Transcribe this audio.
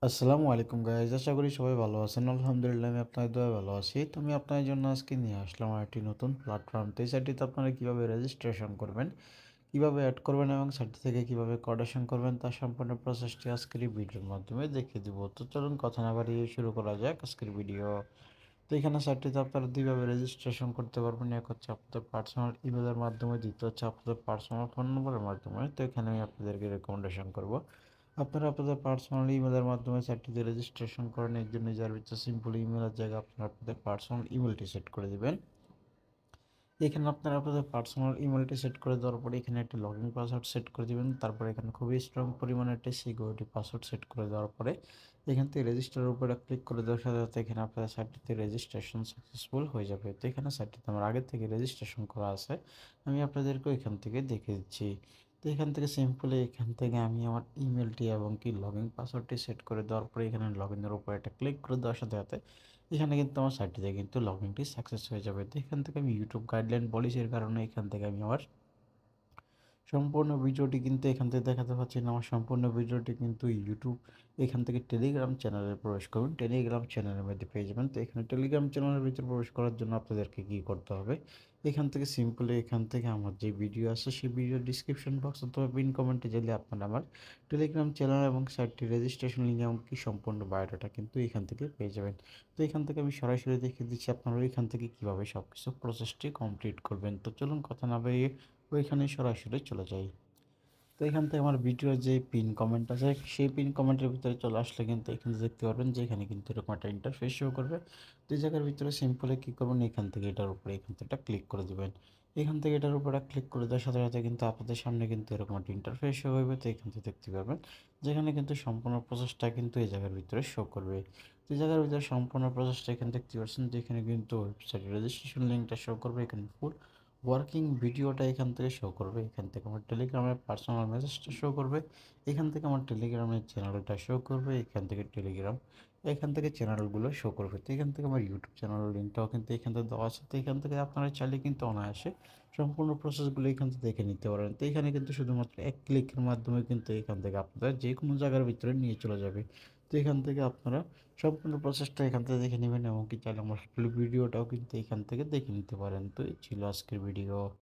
আসসালামু আলাইকুম গাইজ, আশা করি সবাই ভালো আছেন। আলহামদুলিল্লাহ আমি আপনাদের দোয়ায় ভালো আছি। তো আমি আপনাদের জন্য আজকে নিয়ে আসলাম আরেকটি নতুন প্ল্যাটফর্ম। তো এই সাইটটিতে আপনারা কীভাবে রেজিস্ট্রেশন করবেন, কীভাবে অ্যাড করবেন এবং সাইটটি থেকে কীভাবে কোডেশন করবেন তার সম্পূর্ণ প্রসেসটি আজকের এই ভিডিওর মাধ্যমে দেখিয়ে দিব। তো চলুন কথা না বাড়িয়ে শুরু করা যাক আজকের ভিডিও। তো এখানে সাইটটিতে আপনারা দুইভাবে রেজিস্ট্রেশন করতে পারবেন। এক হচ্ছে আপনাদের পার্সোনাল ইমেলের মাধ্যমে, দ্বিতীয় হচ্ছে আপনাদের পার্সোনাল ফোন নম্বরের মাধ্যমে। তো এখানে আমি আপনাদেরকে রেকমেন্ডেশন করব আপনারা আপনাদের পার্সোনাল ইমেলের মাধ্যমে সাইটটিতে রেজিস্ট্রেশন করেন। এর জন্য যার ভিতরে সিম্পল ইমেলের জায়গায় আপনারা আপনাদের পার্সোনাল ইমেলটি সেট করে দিবেন। এখানে আপনারা আপনাদের পার্সোনাল ইমেলটি সেট করে দেওয়ার পরে এখানে একটা লগইন পাসওয়ার্ড সেট করে দিবেন। তারপরে এখানে খুবই স্ট্রং পরিমাণে একটা সিকিউরিটি পাসওয়ার্ড সেট করে দেওয়ার পরে এখান থেকে রেজিস্টারের উপরে ক্লিক করে দেওয়ার সাথে সাথে এখানে আপনাদের সাইটটিতে রেজিস্ট্রেশন সাকসেসফুল হয়ে যাবে। তো এখানে সাইটটিতে আমার আগের থেকে রেজিস্ট্রেশন করা আছে, আমি আপনাদেরকে এখান থেকে দেখে দিচ্ছি। তো এখান থেকে সিম্পলি এখান থেকে আমি আমার ইমেলটি এবং কি লগইন পাসওয়ার্ডটি সেট করে দেওয়ার পরে এখানে লগইনের উপরে একটা ক্লিক করে দেওয়ার সাথে সাথে এখানে কিন্তু আমার সাইটটিতে কিন্তু লগইনটি সাকসেস হয়ে যাবে। তো এখান থেকে আমি ইউটিউব গাইডলাইন পলিসির কারণে এখান থেকে আমি আমার সম্পূর্ণ ভিডিওটি কিন্তু এখান থেকে দেখাতে পাচ্ছি না। আমার সম্পূর্ণ ভিডিওটি কিন্তু ইউটিউব এখান থেকে টেলিগ্রাম চ্যানেলে প্রবেশ করুন, টেলিগ্রাম চ্যানেলের মধ্যে পেয়ে যাবেন। তো এখানে টেলিগ্রাম চ্যানেলের ভিতরে প্রবেশ করার জন্য আপনাদেরকে কী করতে হবে, এখান থেকে সিম্পলি এখান থেকে আমার যে ভিডিও আছে সেই ভিডিও ডিসক্রিপশন বক্স অথবা পিন কমেন্টে গেলে আপনারা আমার টেলিগ্রাম চ্যানেল এবং সাইটটি রেজিস্ট্রেশন লিঙ্ক এবং কি সম্পূর্ণ বায়োডাটা কিন্তু এখান থেকে পেয়ে যাবেন। তো এখান থেকে আমি সরাসরি দেখিয়ে দিচ্ছি আপনারা এখান থেকে কীভাবে সব কিছু প্রসেসটি কমপ্লিট করবেন। তো চলুন কথা না বাড়িয়ে ওইখানে সরাসরি চলে যাই। তো এখান থেকে আমার ভিডিওর যে পিন কমেন্ট আছে সেই পিন কমেন্টের ভিতরে চলে আসলে কিন্তু এখানে দেখতে পারবেন যে এখানে কিন্তু এরকম একটা ইন্টারফেস শো করবে। তো এই জায়গার ভিতরে সিম্পলি কী করবেন, এখান থেকে এটার উপরে এখান থেকে একটা ক্লিক করে দেবেন। এখান থেকে এটার উপরে ক্লিক করে দেওয়ার সাথে সাথে কিন্তু আপনাদের সামনে কিন্তু এরকম একটা ইন্টারফেস শো হবে। তো এখান থেকে দেখতে পারবেন যেখানে কিন্তু সম্পূর্ণ প্রসেসটা কিন্তু এই জায়গার ভিতরে শো করবে। তো এই জায়গার ভিতরে সম্পূর্ণ প্রসেসটা এখানে দেখতে পাচ্ছেন যে এখানে কিন্তু ওয়েবসাইট রেজিস্ট্রেশন লিঙ্কটা শো করবে, এখানে ফুল ওয়ার্কিং ভিডিওটা এখান থেকে শো করবে, এখান থেকে আমার টেলিগ্রামের পার্সোনাল মেসেজটা শো করবে, এখান থেকে আমার টেলিগ্রামের চ্যানেলটা শো করবে, এখান থেকে টেলিগ্রাম এখান থেকে চ্যানেলগুলো শো করবে। তো এখান থেকে আমার ইউটিউব চ্যানেলের লিঙ্কটাও কিন্তু এখান থেকে দেওয়া আছে। তো এখান থেকে আপনারা চাইলে কিন্তু অনায়াসে সম্পূর্ণ প্রসেসগুলো এখান থেকে দেখে নিতে পারেন। তো এখানে কিন্তু শুধুমাত্র এক ক্লিকের মাধ্যমে কিন্তু এখান থেকে আপনারা যে কোনো জায়গার ভিতরে নিয়ে চলে যাবে। তো এখান থেকে আপনারা সম্পূর্ণ প্রসেসটা এখান থেকে দেখে নেবেন এবং কি চাইলে আমার ফুল ভিডিওটাও কিন্তু এখান থেকে দেখে নিতে পারেন। তো এই ছিল আজকের ভিডিও।